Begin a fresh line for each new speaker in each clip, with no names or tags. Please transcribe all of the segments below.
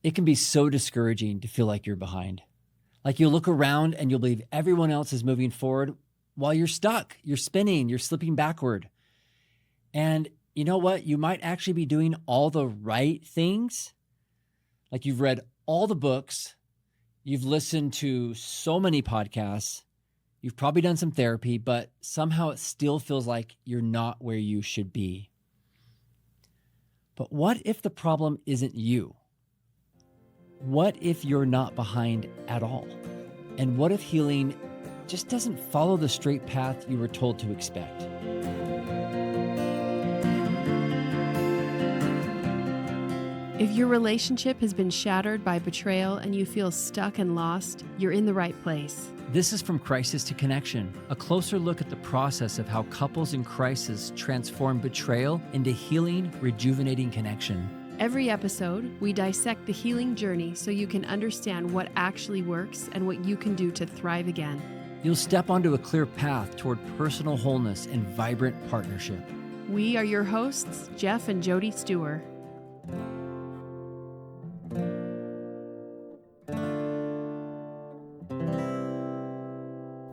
It can be so discouraging to feel like you're behind. Like you'll look around and you'll believe everyone else is moving forward while you're stuck, you're spinning, you're slipping backward. And you know what? You might actually be doing all the right things. Like you've read all the books, you've listened to so many podcasts, you've probably done some therapy, but somehow it still feels like you're not where you should be. But what if the problem isn't you? What if you're not behind at all? And what if healing just doesn't follow the straight path you were told to expect?
If your relationship has been shattered by betrayal and you feel stuck and lost, you're in the right place.
This is From Crisis to Connection, a closer look at the process of how couples in crisis transform betrayal into healing, rejuvenating connection.
Every episode, we dissect the healing journey so you can understand what actually works and what you can do to thrive again.
You'll step onto a clear path toward personal wholeness and vibrant partnership.
We are your hosts, Geoff and Jody Stewart.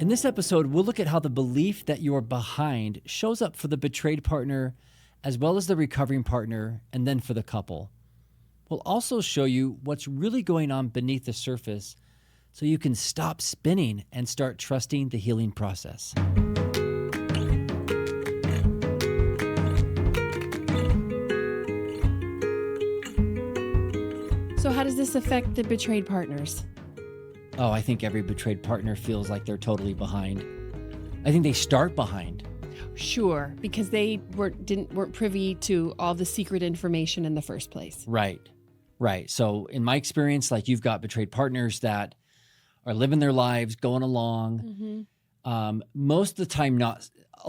In this episode, we'll look at how the belief that you're behind shows up for the betrayed partner, as well as the recovering partner, and then for the couple. We'll also show you what's really going on beneath the surface so you can stop spinning and start trusting the healing process.
So how does this affect the betrayed partners?
Oh, I think every betrayed partner feels like they're totally behind. I think they start behind.
Sure, because they weren't privy to all the secret information in the first place.
Right. So in my experience, like you've got betrayed partners that are living their lives, going along. Mm-hmm. Most of the time, a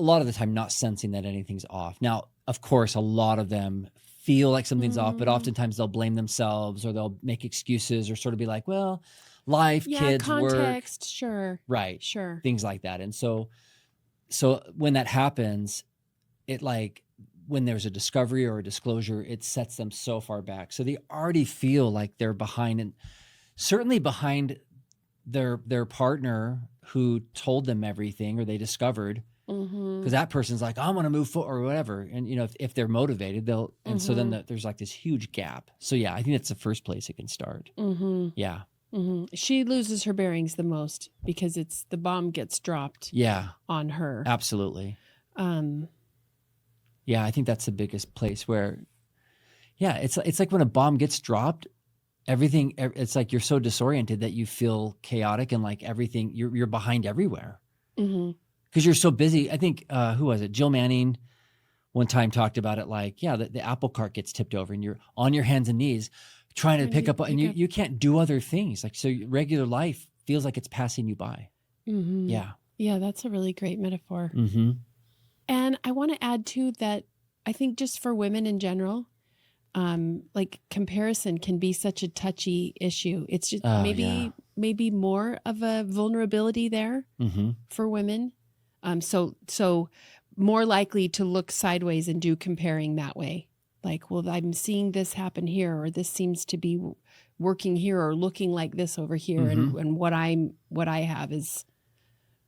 lot of the time, not sensing that anything's off. Now, of course, a lot of them feel like something's off, but oftentimes they'll blame themselves or they'll make excuses or sort of be like, well, life, kids,
context,
work.
Sure.
Right.
Sure.
Things like that. And so when that happens, it like when there's a discovery or a disclosure, it sets them so far back. So they already feel like they're behind, and certainly behind their partner who told them everything or they discovered, because that person's like, I want to move forward or whatever. And if they're motivated, they'll, and so then there's like this huge gap. So yeah, I think that's the first place it can start. Yeah.
She loses her bearings the most because the bomb gets dropped on her.
Absolutely. Yeah, I think that's the biggest place where, it's like when a bomb gets dropped, everything, it's like you're so disoriented that you feel chaotic and like everything, you're behind everywhere. Because you're so busy. I think, who was it? Jill Manning one time talked about it like, the apple cart gets tipped over and you're on your hands and knees trying to pick up, and you can't do other things. Like, so regular life feels like it's passing you by. Yeah.
Yeah, that's a really great metaphor. And I want to add too that I think just for women in general, like comparison can be such a touchy issue. It's just maybe more of a vulnerability there for women. So more likely to look sideways and do comparing that way. Like, well, I'm seeing this happen here, or this seems to be working here, or looking like this over here, and what I have is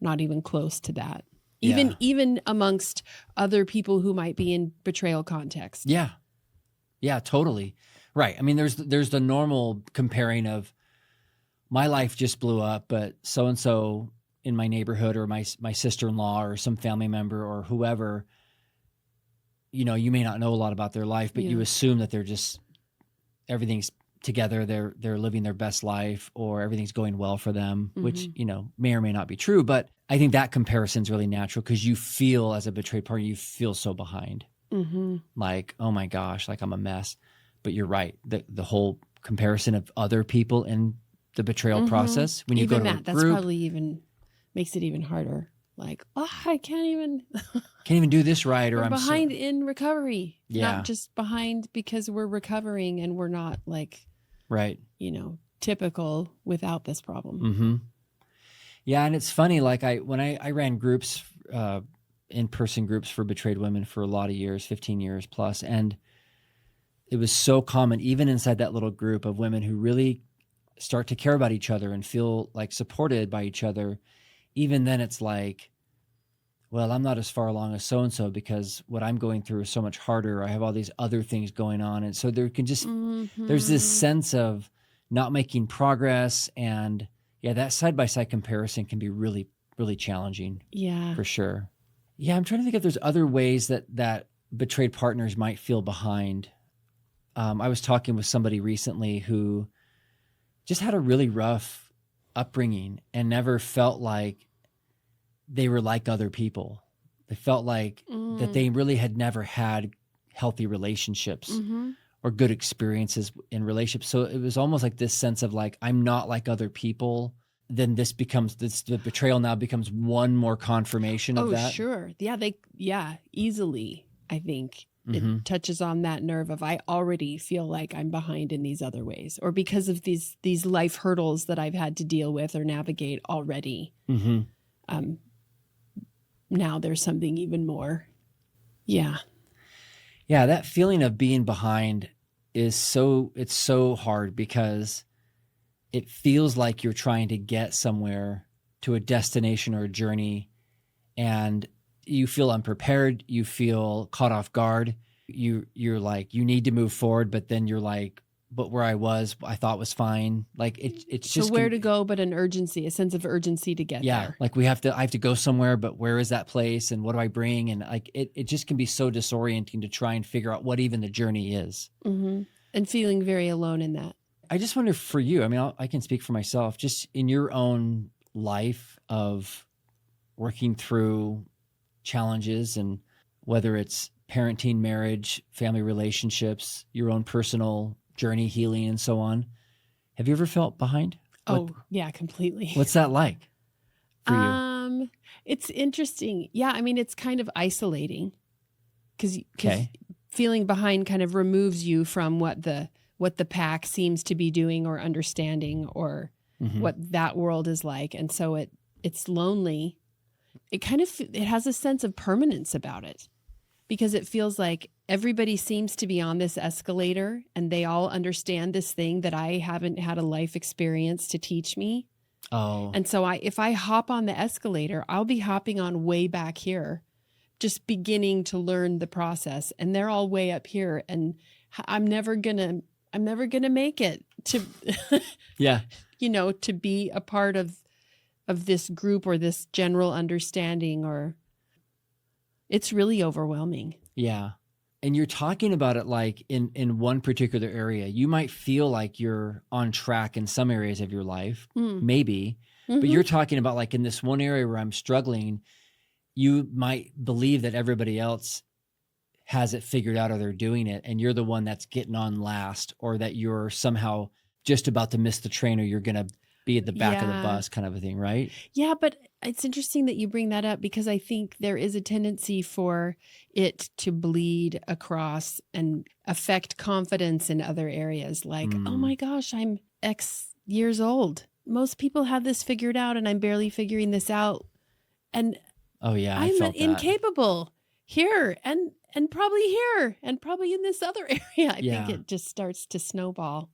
not even close to that. Even amongst other people who might be in betrayal context.
Yeah, totally. Right. I mean, there's the normal comparing of my life just blew up, but so-and-so in my neighborhood or my sister-in-law or some family member or whoever, you may not know a lot about their life, but you assume that they're just, everything's together. They're living their best life, or everything's going well for them, which, may or may not be true. But I think that comparison is really natural because you feel, as a betrayed partner, you feel so behind. Like, oh my gosh, like I'm a mess. But you're right. The whole comparison of other people in the betrayal process, when you
even
go to a
that's
group,
probably even makes it even harder. Like, I can't even
do this right, or
we're
I'm
behind in recovery.
Yeah.
Not just behind because we're recovering and we're not like,
right.
Typical without this problem.
Yeah. And it's funny, like when I ran groups, in-person groups for betrayed women for a lot of years, 15 years plus. And it was so common, even inside that little group of women who really start to care about each other and feel like supported by each other. Even then it's like, well, I'm not as far along as so-and-so because what I'm going through is so much harder. I have all these other things going on. And so there's this sense of not making progress. And yeah, that side-by-side comparison can be really, really challenging.
Yeah.
For sure. Yeah. I'm trying to think if there's other ways that betrayed partners might feel behind. I was talking with somebody recently who just had a really rough upbringing and never felt like they were like other people. They felt like that they really had never had healthy relationships or good experiences in relationships. So it was almost like this sense of like, I'm not like other people. Then the betrayal now becomes one more confirmation of that.
Oh, sure. Yeah, easily. I think it touches on that nerve of, I already feel like I'm behind in these other ways, or because of these life hurdles that I've had to deal with or navigate already. Now there's something even more. Yeah.
Yeah. That feeling of being behind it's so hard because it feels like you're trying to get somewhere, to a destination or a journey, and you feel unprepared. You feel caught off guard. You're like, you need to move forward, but then you're like, but where I thought was fine. Like it's just
so where to go, but an urgency, a sense of urgency to get there.
Like I have to go somewhere, but where is that place and what do I bring? And like it just can be so disorienting to try and figure out what even the journey is.
And feeling very alone in that.
I just wonder for you, I mean, I can speak for myself, just in your own life of working through challenges, and whether it's parenting, marriage, family relationships, your own personal journey, healing, and so on. Have you ever felt behind?
Yeah, completely.
What's that like for you?
It's interesting. Yeah, I mean, it's kind of isolating because feeling behind kind of removes you from what the pack seems to be doing or understanding, or what that world is like. And so it's lonely. It has a sense of permanence about it, because it feels like everybody seems to be on this escalator and they all understand this thing that I haven't had a life experience to teach me.
Oh.
And so if I hop on the escalator, I'll be hopping on way back here, just beginning to learn the process. And they're all way up here, and I'm never gonna make it to, to be a part of this group or this general understanding, or it's really overwhelming.
Yeah. And you're talking about it like in one particular area. You might feel like you're on track in some areas of your life, maybe, but you're talking about like in this one area where I'm struggling, you might believe that everybody else has it figured out or they're doing it, and you're the one that's getting on last, or that you're somehow just about to miss the train, or you're going to be at the back of the bus, kind of a thing, right?
Yeah, but it's interesting that you bring that up, because I think there is a tendency for it to bleed across and affect confidence in other areas. Like, oh my gosh, I'm X years old. Most people have this figured out and I'm barely figuring this out. And I'm incapable here and probably here and probably in this other area. I think it just starts to snowball.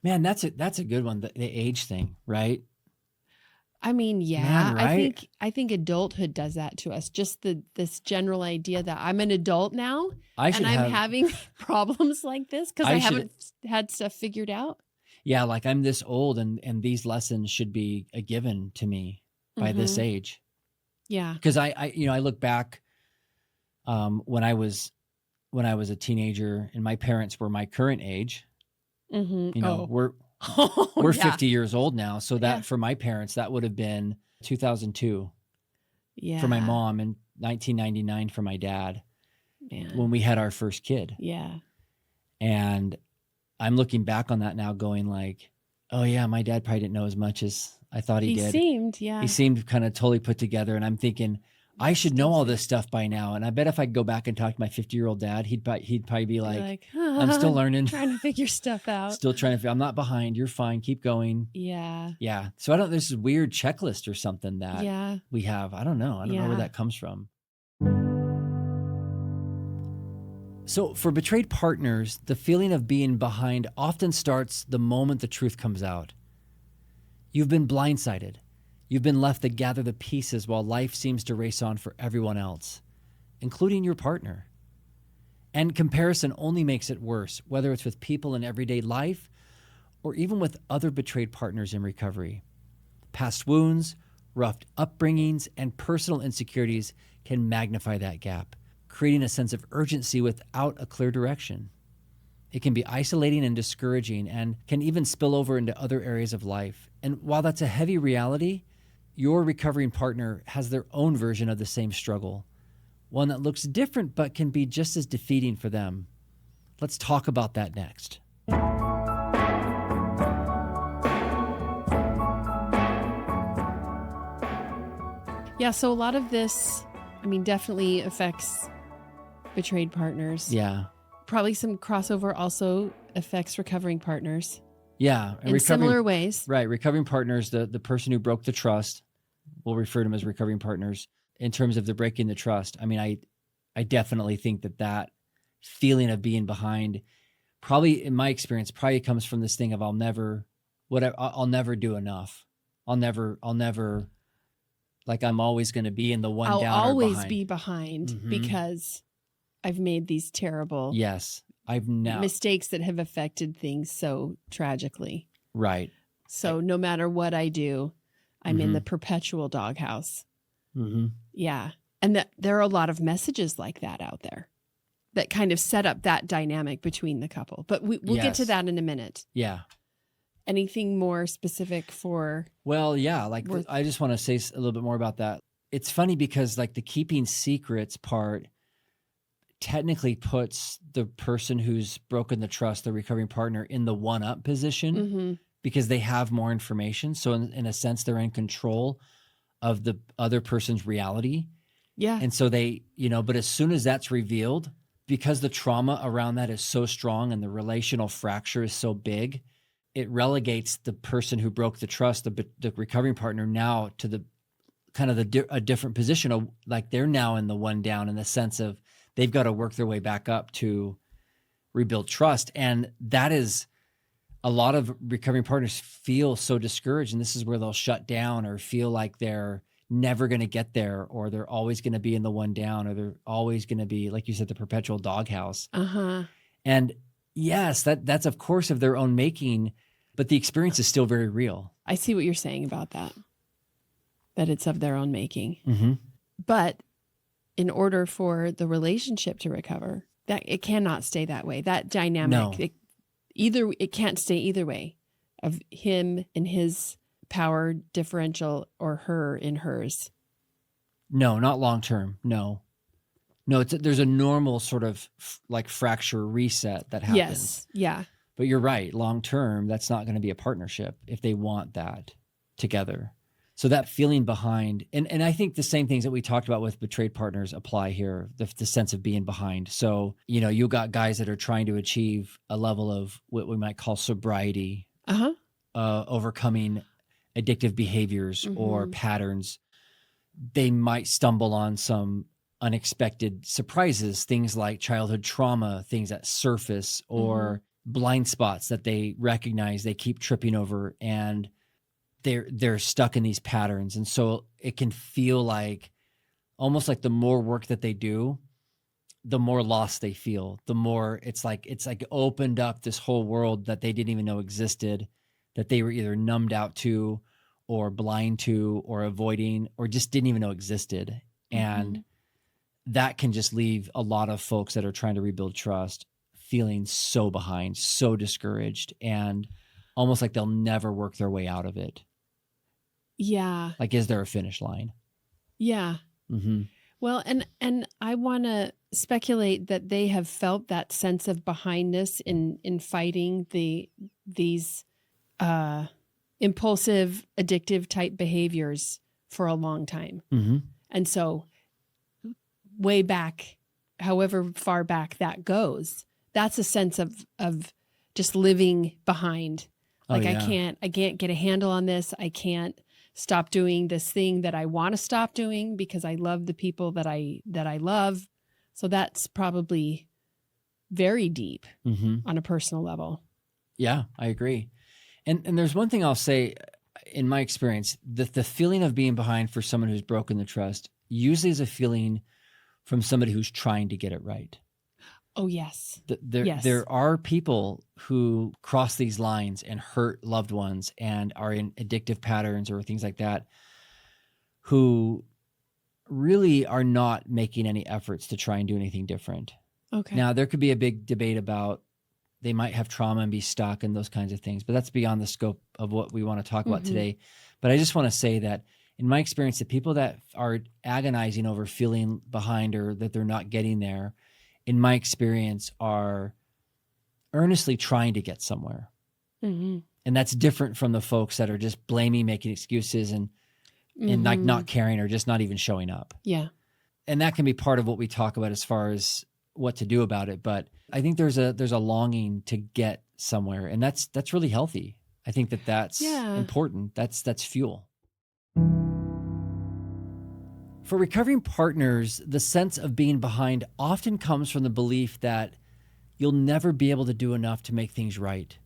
Man, that's a good one. The age thing, right?
I mean, yeah,
Man, right?
I think adulthood does that to us. Just this general idea that I'm an adult now and I'm having problems like this because I haven't had stuff figured out.
Yeah, like I'm this old and these lessons should be a given to me by this age.
Yeah.
Because I look back when I was a teenager and my parents were my current age. We're 50 years old now. So that for my parents, that would have been 2002 for my mom and 1999 for my dad.
Man.
When we had our first kid.
Yeah.
And I'm looking back on that now going like, oh yeah, my dad probably didn't know as much as I thought he did.
He
seemed kind of totally put together. And I'm thinking, I should know all this stuff by now. And I bet if I go back and talk to my 50-year-old dad, he'd probably be like I'm still learning.
Trying to figure stuff out.
Still trying to I'm not behind. You're fine. Keep going.
Yeah.
Yeah. So there's this weird checklist or something that we have. I don't know. I don't know where that comes from. So for betrayed partners, the feeling of being behind often starts the moment the truth comes out. You've been blindsided. You've been left to gather the pieces while life seems to race on for everyone else, including your partner. And comparison only makes it worse, whether it's with people in everyday life or even with other betrayed partners in recovery. Past wounds, rough upbringings, and personal insecurities can magnify that gap, creating a sense of urgency without a clear direction. It can be isolating and discouraging and can even spill over into other areas of life. And while that's a heavy reality, your recovering partner has their own version of the same struggle, one that looks different but can be just as defeating for them. Let's talk about that next.
Yeah, so a lot of this, definitely affects betrayed partners.
Yeah.
Probably some crossover also affects recovering partners.
Yeah. And
in similar ways.
Right. Recovering partners, the person who broke the trust, we'll refer to them as recovering partners. In terms of the breaking the trust, I definitely think that feeling of being behind, probably in my experience, probably comes from this thing of I'll never do enough. I'll never, like I'm always going to be in the one down or behind.
I'll always be behind because I've made these terrible mistakes that have affected things so tragically.
Right.
So no matter what I do, I'm in the perpetual doghouse.
Mm-hmm.
Yeah. And that there are a lot of messages like that out there that kind of set up that dynamic between the couple. But we'll get to that in a minute.
Yeah.
Anything more specific for?
Well, yeah. I just want to say a little bit more about that. It's funny because the keeping secrets part technically puts the person who's broken the trust, the recovering partner, in the one-up position because they have more information. So in a sense, they're in control of the other person's reality.
Yeah.
And so they, but as soon as that's revealed, because the trauma around that is so strong and the relational fracture is so big, it relegates the person who broke the trust, the recovering partner, now to the kind of a different position of they're now in the one down in the sense of they've got to work their way back up to rebuild trust. And that is, a lot of recovering partners feel so discouraged, and this is where they'll shut down or feel like they're never going to get there, or they're always going to be in the one down, or they're always going to be, like you said, the perpetual doghouse. And yes, that's of course of their own making, but the experience is still very real.
I see what you're saying about that it's of their own making. But in order for the relationship to recover, that it cannot stay that way. That dynamic, it can't stay either way, of him in his power differential or her in hers.
No, not long term. No, there's a normal sort of fracture reset that happens.
Yes. Yeah.
But you're right. Long term, that's not going to be a partnership if they want that together. So that feeling behind, and I think the same things that we talked about with betrayed partners apply here, the sense of being behind. So, you got guys that are trying to achieve a level of what we might call sobriety, overcoming addictive behaviors or patterns. They might stumble on some unexpected surprises, things like childhood trauma, things that surface, or blind spots that they recognize they keep tripping over, and they're stuck in these patterns. And so it can feel like almost like the more work that they do, the more lost they feel, the more it's like opened up this whole world that they didn't even know existed, that they were either numbed out to or blind to or avoiding or just didn't even know existed. And that can just leave a lot of folks that are trying to rebuild trust feeling so behind, so discouraged, and almost like they'll never work their way out of it.
Yeah.
Like, is there a finish line?
Yeah. Well, and I want to speculate that they have felt that sense of behindness in fighting these impulsive, addictive type behaviors for a long time. And so way back, however far back that goes, that's a sense of just living behind. Like, I can't get a handle on this. I can't stop doing this thing that I want to stop doing because I love the people that I love. So that's probably very deep
Mm-hmm.
on a personal level.
Yeah, I agree. And there's one thing I'll say, in my experience, the feeling of being behind for someone who's broken the trust usually is a feeling from somebody who's trying to get it right.
Oh, yes.
There, there are people who cross these lines and hurt loved ones and are in addictive patterns or things like that, who really are not making any efforts to try and do anything different.
Okay.
Now, there could be a big debate about they might have trauma and be stuck and those kinds of things, but that's beyond the scope of what we want to talk about today. But I just want to say that in my experience, the people that are agonizing over feeling behind or that they're not getting there, in my experience, are earnestly trying to get somewhere.
Mm-hmm.
And that's different from the folks that are just blaming, making excuses and like not caring or just not even showing up.
Yeah.
And that can be part of what we talk about as far as what to do about it. But I think there's a longing to get somewhere, and that's really healthy. I think that's important. That's fuel. For recovering partners, the sense of being behind often comes from the belief that you'll never be able to do enough to make things right.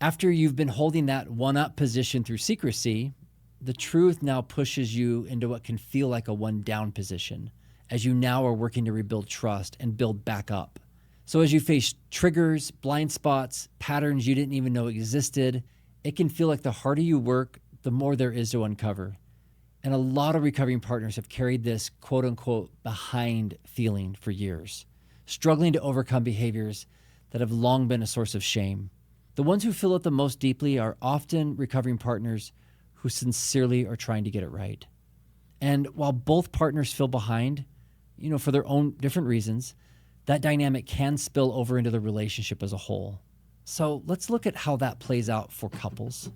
After you've been holding that one-up position through secrecy, the truth now pushes you into what can feel like a one-down position, as you now are working to rebuild trust and build back up. So as you face triggers, blind spots, patterns you didn't even know existed, it can feel like the harder you work, the more there is to uncover. And a lot of recovering partners have carried this quote unquote behind feeling for years, struggling to overcome behaviors that have long been a source of shame. The ones who feel it the most deeply are often recovering partners who sincerely are trying to get it right. And while both partners feel behind, for their own different reasons, that dynamic can spill over into the relationship as a whole. So let's look at how that plays out for couples.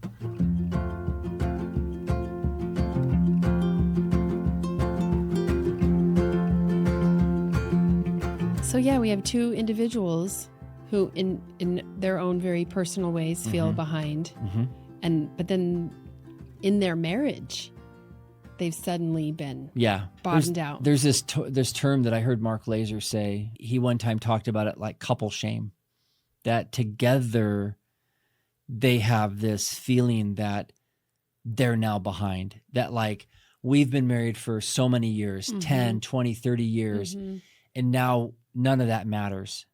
So yeah, we have two individuals who in their own very personal ways feel behind. But then in their marriage, they've suddenly been bottomed out.
There's this term that I heard Mark Laser say. He one time talked about it like couple shame, that together they have this feeling that they're now behind, that like we've been married for so many years, 10, 20, 30 years, and now none of that matters.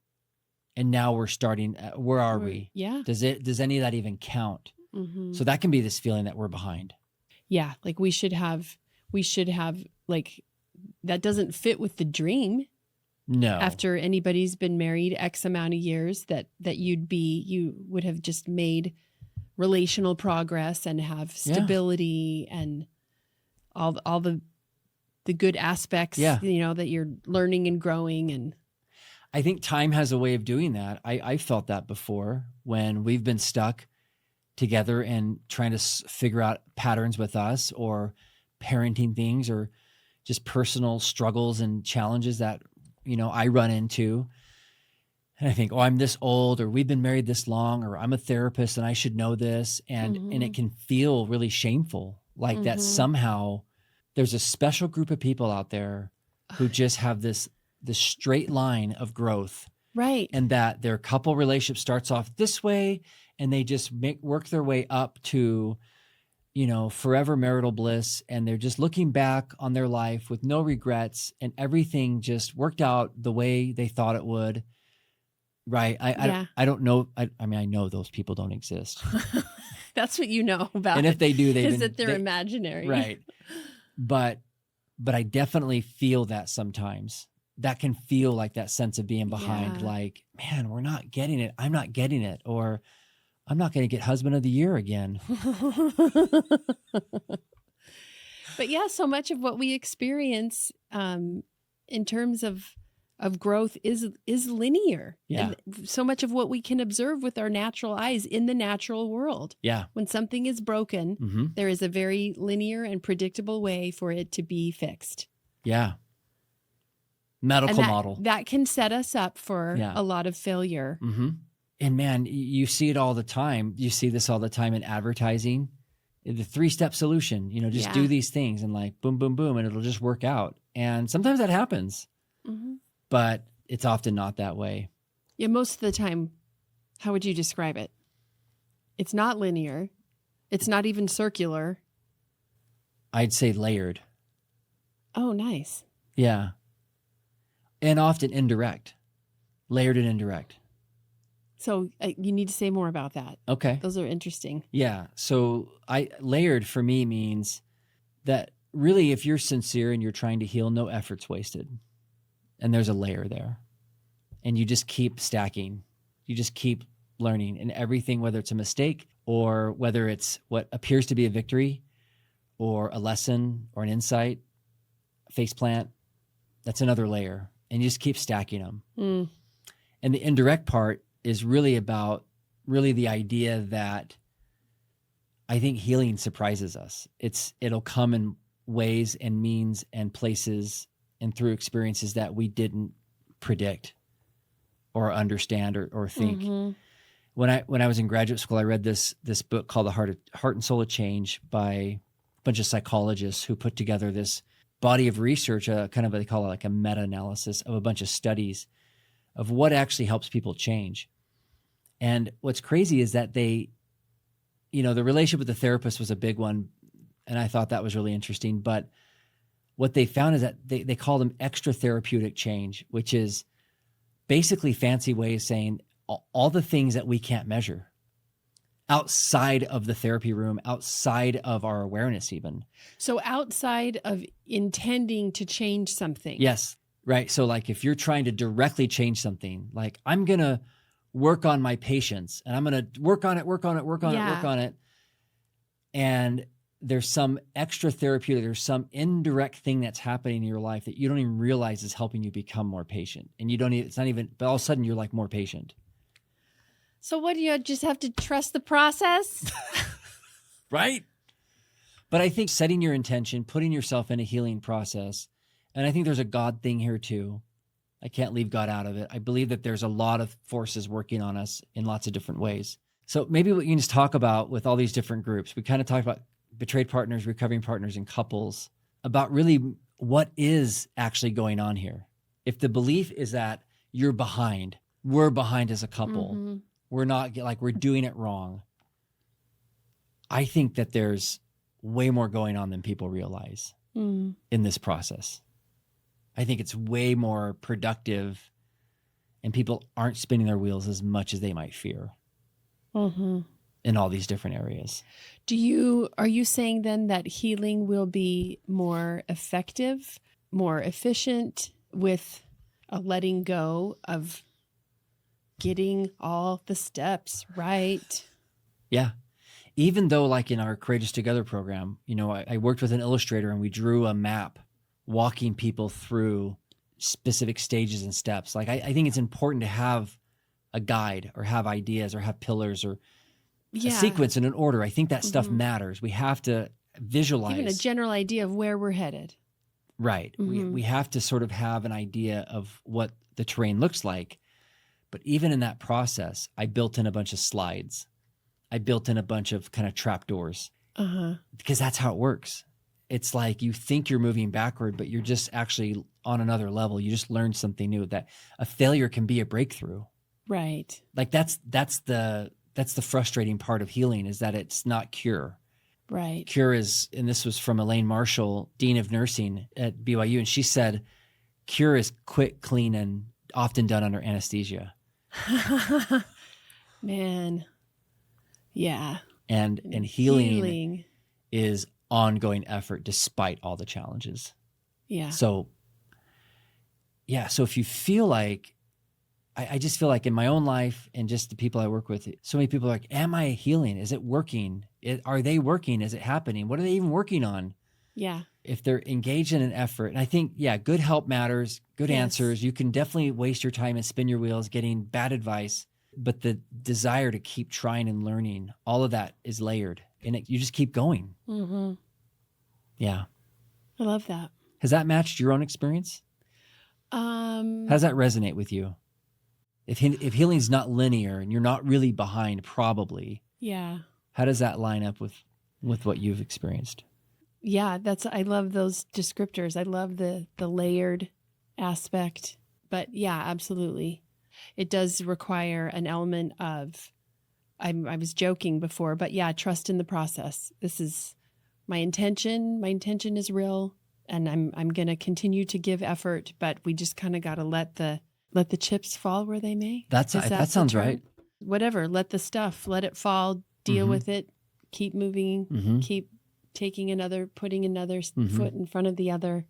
And now we're starting, where are we?
Yeah.
Does any of that even count? So that can be this feeling that we're behind.
Yeah, like we should have like that doesn't fit with the dream.
No.
After anybody's been married X amount of years, that you would have just made relational progress and have stability and all the good aspects, that you're learning and growing. And
I think time has a way of doing that. I felt that before when we've been stuck together and trying to figure out patterns with us or parenting things or just personal struggles and challenges that, I run into. And I think, I'm this old, or we've been married this long, or I'm a therapist and I should know this. And it can feel really shameful, like that somehow there's a special group of people out there who just have this straight line of growth.
Right.
And that their couple relationship starts off this way and they just work their way up to, forever marital bliss. And they're just looking back on their life with no regrets and everything just worked out the way they thought it would. Right. I don't know. I know those people don't exist.
That's what you know about.
And if they do,
they're imaginary.
Right. But I definitely feel that sometimes. That can feel like that sense of being behind, like, man, we're not getting it. I'm not getting it. Or I'm not going to get husband of the year again.
But yeah, so much of what we experience in terms of growth is linear.
Yeah.
And so much of what we can observe with our natural eyes in the natural world.
Yeah.
When something is broken, there is a very linear and predictable way for it to be fixed.
Yeah. Medical model.
That can set us up for a lot of failure.
And man, you see it all the time. You see this all the time in advertising. The 3-step solution, just do these things and like boom, boom, boom, and it'll just work out. And sometimes that happens, but it's often not that way.
Yeah, most of the time, how would you describe it? It's not linear. It's not even circular.
I'd say layered.
Oh, nice.
Yeah. And often indirect. Layered and indirect.
So you need to say more about that.
Okay.
Those are interesting.
Yeah. So layered for me means that really if you're sincere and you're trying to heal, no effort's wasted. And there's a layer there. And you just keep stacking. You just keep learning. And everything, whether it's a mistake or whether it's what appears to be a victory or a lesson or an insight, faceplant, that's another layer. And you just keep stacking them.
Mm.
And the indirect part is really about the idea that I think healing surprises us. It'll come in ways and means and places and through experiences that we didn't predict or understand or think.
Mm-hmm.
When I was in graduate school, I read this book called The Heart and Soul of Change by a bunch of psychologists who put together this body of research, kind of they call it like a meta-analysis of a bunch of studies of what actually helps people change. And what's crazy is that the relationship with the therapist was a big one. And I thought that was really interesting. But what they found is that they call them extra therapeutic change, which is basically fancy way of saying all the things that we can't measure outside of the therapy room, outside of our awareness even.
So outside of intending to change something.
Yes. Right. So like if you're trying to directly change something, like I'm going to work on my patience and I'm going to work on it. And there's some extra therapeutic, there's some indirect thing that's happening in your life that you don't even realize is helping you become more patient. And it's not even, but all of a sudden you're like more patient.
So what, do you just have to trust the process?
Right. But I think setting your intention, putting yourself in a healing process, and I think there's a God thing here too. I can't leave God out of it. I believe that there's a lot of forces working on us in lots of different ways. So maybe what you can just talk about with all these different groups, we kind of talked about betrayed partners, recovering partners, and couples, about really what is actually going on here. If the belief is that you're behind, we're behind as a couple,
Mm-hmm.
we're not like we're doing it wrong. I think that there's way more going on than people realize in this process. I think it's way more productive and people aren't spinning their wheels as much as they might fear in all these different areas.
Are you saying then that healing will be more effective, more efficient with a letting go of getting all the steps right?
Yeah. Even though like in our Courageous Together program, I worked with an illustrator and we drew a map walking people through specific stages and steps. Like I think it's important to have a guide or have ideas or have pillars or a sequence and an order. I think that stuff matters. We have to visualize.
Even a general idea of where we're headed.
Right. We have to sort of have an idea of what the terrain looks like. But even in that process, I built in a bunch of slides. I built in a bunch of kind of trapdoors because that's how it works. It's like you think you're moving backward, but you're just actually on another level. You just learned something new, that a failure can be a breakthrough.
Right.
Like that's the frustrating part of healing, is that it's not cure.
Right.
Cure is, and this was from Elaine Marshall, Dean of Nursing at BYU, and she said, cure is quick, clean, and often done under anesthesia.
Man. Yeah.
And healing is ongoing effort despite all the challenges.
Yeah.
So if you feel like, I just feel like in my own life and just the people I work with, so many people are like, am I healing? Is it working? Are they working? Is it happening? What are they even working on?
Yeah.
If they're engaged in an effort. And I think, good help matters, good answers. You can definitely waste your time and spin your wheels getting bad advice, but the desire to keep trying and learning, all of that is layered, and you just keep going.
Mm-hmm.
Yeah.
I love that.
Has that matched your own experience? How does that resonate with you? If healing's not linear and you're not really behind, probably.
Yeah.
How does that line up with what you've experienced?
Yeah, I love those descriptors. I love the layered aspect. But yeah, absolutely. it does require an element of, I was joking before, but yeah, trust in the process. This is my intention. My intention is real, and I'm going to continue to give effort, but we just kind of got to let the chips fall where they may.
That sounds right.
Whatever, let it fall, deal with it, keep moving, keep putting another foot in front of the other.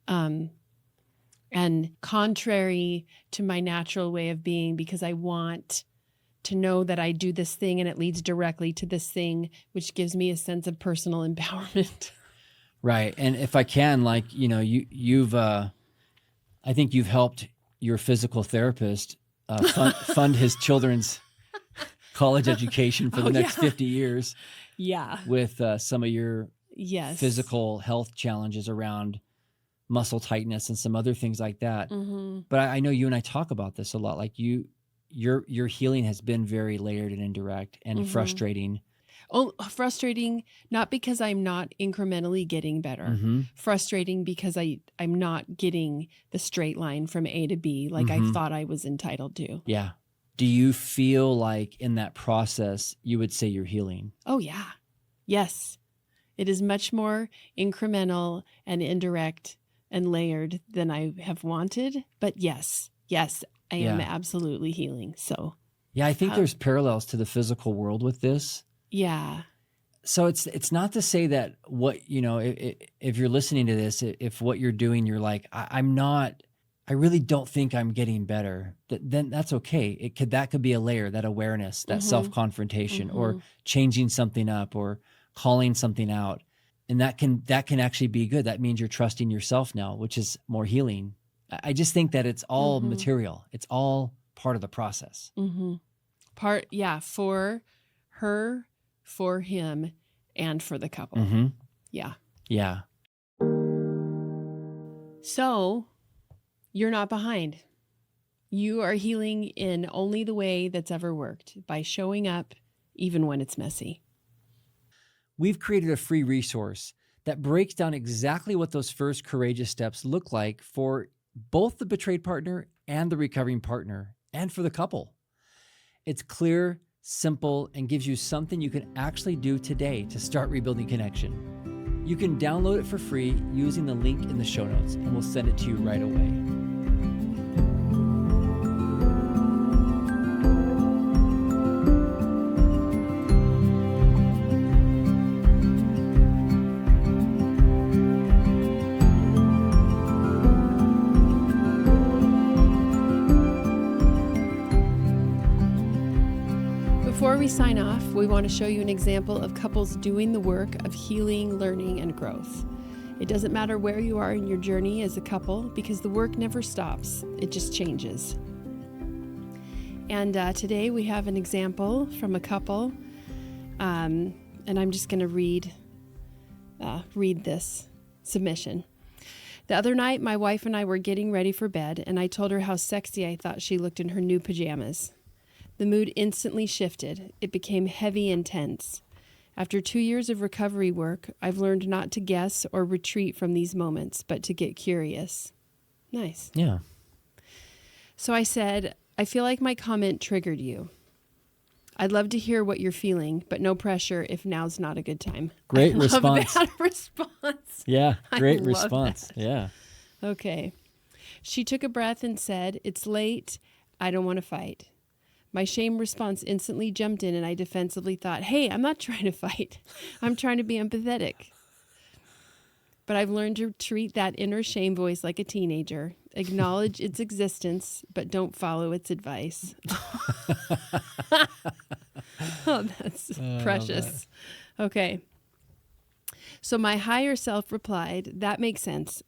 And contrary to my natural way of being, because I want to know that I do this thing and it leads directly to this thing, which gives me a sense of personal empowerment.
Right. And if I can, like, you've, I think you've helped your physical therapist fund his children's college education for the next 50 years.
Yeah.
With some of your physical health challenges around muscle tightness and some other things like that. But I know you and I talk about this a lot. Like your healing has been very layered and indirect and frustrating.
Oh, frustrating, not because I'm not incrementally getting better. Frustrating because I'm not getting the straight line from A to B like I thought I was entitled to.
Yeah. Do you feel like in that process, you would say you're healing?
Oh, yeah. Yes. It is much more incremental and indirect and layered than I have wanted. But yes, I am absolutely healing. So
yeah, I think there's parallels to the physical world with this.
Yeah.
So it's not to say that if you're listening to this, if what you're doing, you're like, I really don't think I'm getting better, then that's okay. That could be a layer, that awareness, that self-confrontation, or changing something up or calling something out. And that can actually be good. That means you're trusting yourself now, which is more healing. I just think that it's all material. It's all part of the process.
For her, for him, and for the couple. Yeah. So you're not behind. You are healing in only the way that's ever worked, by showing up even when it's messy.
We've created a free resource that breaks down exactly what those first courageous steps look like for both the betrayed partner and the recovering partner, and for the couple. It's clear, simple, and gives you something you can actually do today to start rebuilding connection. You can download it for free using the link in the show notes, and we'll send it to you right away.
Before we sign off, we want to show you an example of couples doing the work of healing, learning, and growth. It doesn't matter where you are in your journey as a couple, because the work never stops. It just changes. And today we have an example from a couple, and I'm just going to read this submission. The other night, my wife and I were getting ready for bed, and I told her how sexy I thought she looked in her new pajamas. The mood instantly shifted. It became heavy and tense. After 2 years of recovery work, I've learned not to guess or retreat from these moments, but to get curious. Nice.
Yeah.
So I said, I feel like my comment triggered you. I'd love to hear what you're feeling, but no pressure if now's not a good time.
Great response.
That response.
Yeah, great response. That. Yeah.
Okay. She took a breath and said, it's late. I don't want to fight. My shame response instantly jumped in, and I defensively thought, hey, I'm not trying to fight. I'm trying to be empathetic. But I've learned to treat that inner shame voice like a teenager. Acknowledge its existence, but don't follow its advice. Oh, that's precious. Okay. So my higher self replied, that makes sense.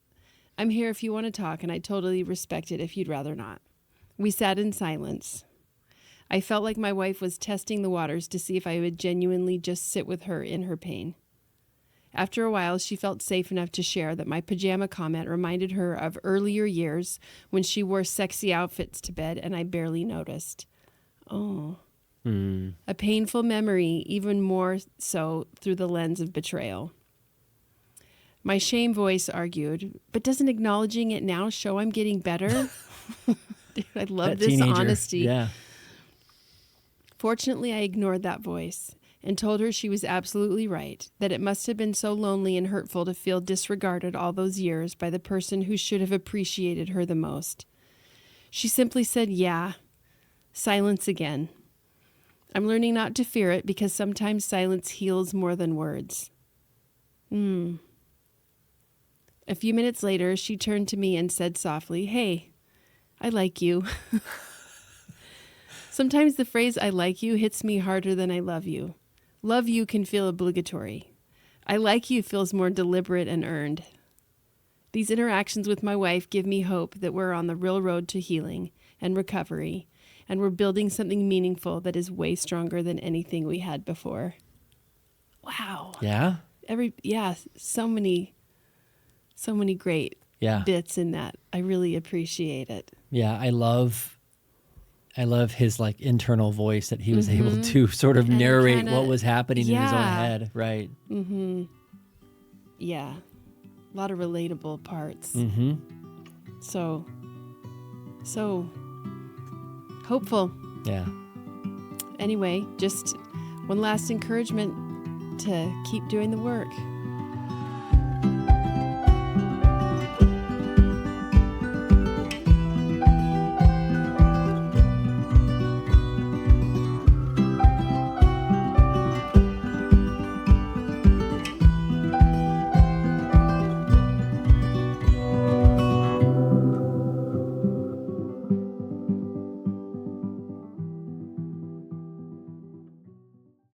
I'm here if you want to talk, and I totally respect it if you'd rather not. We sat in silence. I felt like my wife was testing the waters to see if I would genuinely just sit with her in her pain. After a while, she felt safe enough to share that my pajama comment reminded her of earlier years when she wore sexy outfits to bed and I barely noticed. Oh. A painful memory, even more so through the lens of betrayal. My shame voice argued, but doesn't acknowledging it now show I'm getting better? I love
That
this
teenager.
honesty.
Yeah.
Fortunately, I ignored that voice and told her she was absolutely right, that it must have been so lonely and hurtful to feel disregarded all those years by the person who should have appreciated her the most. She simply said, yeah. Silence again. I'm learning not to fear it because sometimes silence heals more than words. A few minutes later, she turned to me and said softly, hey, I like you. Sometimes the phrase I like you hits me harder than I love you. Love you can feel obligatory. I like you feels more deliberate and earned. These interactions with my wife give me hope that we're on the real road to healing and recovery, and we're building something meaningful that is way stronger than anything we had before. Wow.
Yeah.
So many great
Yeah.
bits in that. I really appreciate it.
Yeah. I love his like internal voice that he was able to sort of
And
narrate
kinda,
what was happening in his own
yeah.
head. Right.
Yeah. A lot of relatable parts. So hopeful.
Yeah.
Anyway, just one last encouragement to keep doing the work.